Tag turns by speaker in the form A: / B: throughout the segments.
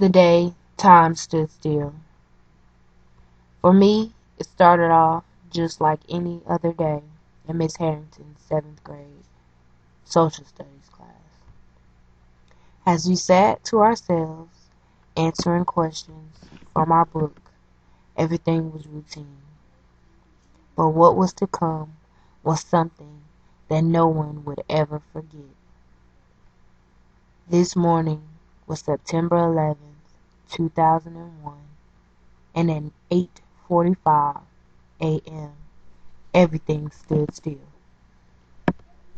A: The day time stood still. For me, it started off just like any other day in Miss Harrington's 7th grade social studies class. As we sat to ourselves, answering questions from our book, everything was routine. But what was to come was something that no one would ever forget. This morning was September 11th, 2001, and at 8:45 a.m., everything stood still.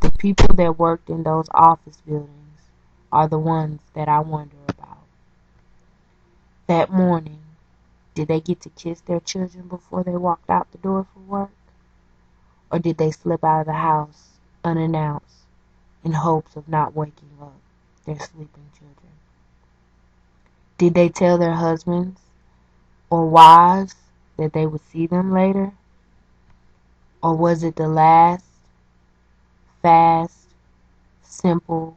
A: The people that worked in those office buildings are the ones that I wonder about. That morning, did they get to kiss their children before they walked out the door for work? Or did they slip out of the house unannounced in hopes of not waking up their sleeping children? Did they tell their husbands or wives that they would see them later? Or was it the last, fast, simple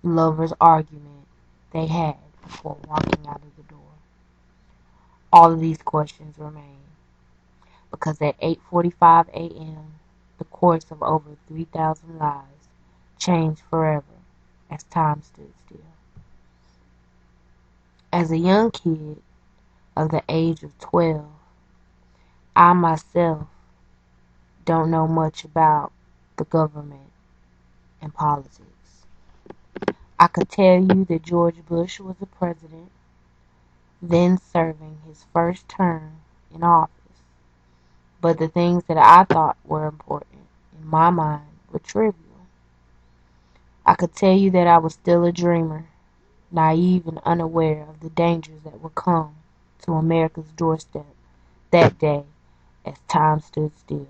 A: lovers' argument they had before walking out of the door? All of these questions remain, because at 8:45 a.m., the course of over 3,000 lives changed forever as time stood still. As a young kid of the age of 12, I myself don't know much about the government and politics. I could tell you that George Bush was the president, then serving his first term in office. But the things that I thought were important in my mind were trivial. I could tell you that I was still a dreamer, naive and unaware of the dangers that would come to America's doorstep that day as time stood still.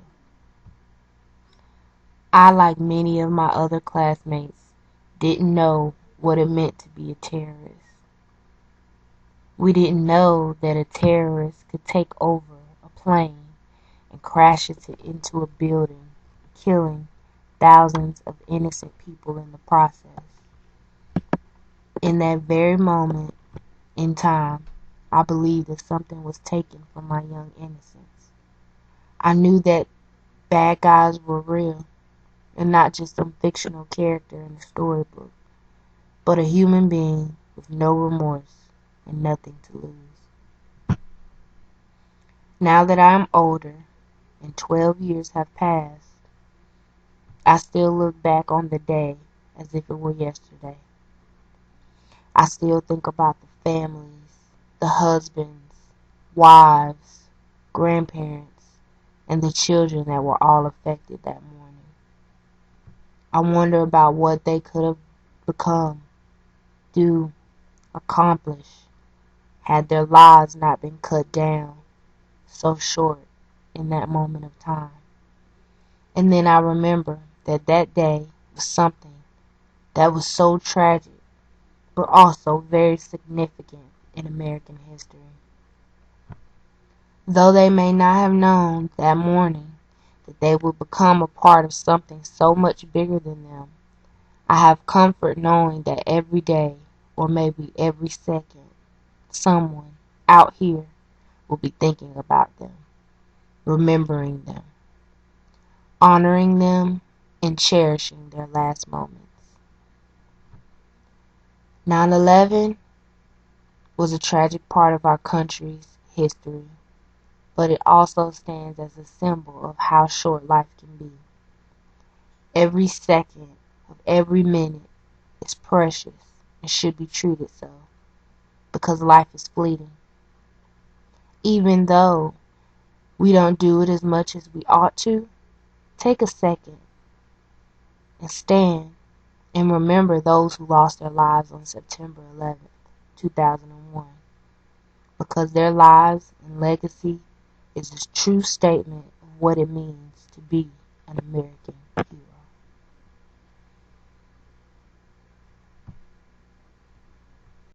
A: I, like many of my other classmates, didn't know what it meant to be a terrorist. We didn't know that a terrorist could take over a plane and crash it into a building, killing thousands of innocent people in the process. In that very moment in time, I believed that something was taken from my young innocence. I knew that bad guys were real, and not just some fictional character in a storybook, but a human being with no remorse and nothing to lose. Now that I am older and 12 years have passed, I still look back on the day as if it were yesterday. I still think about the families, the husbands, wives, grandparents, and the children that were all affected that morning. I wonder about what they could have become, do, accomplish, had their lives not been cut down so short in that moment of time. And then I remember that that day was something that was so tragic, but also very significant in American history. Though they may not have known that morning that they would become a part of something so much bigger than them, I have comfort knowing that every day, or maybe every second, someone out here will be thinking about them, remembering them, honoring them, and cherishing their last moments. 9/11 was a tragic part of our country's history, but it also stands as a symbol of how short life can be. Every second of every minute is precious and should be treated so, because life is fleeting. Even though we don't do it as much as we ought to, take a second and stand and remember those who lost their lives on September 11th, 2001, because their lives and legacy is a true statement of what it means to be an American hero.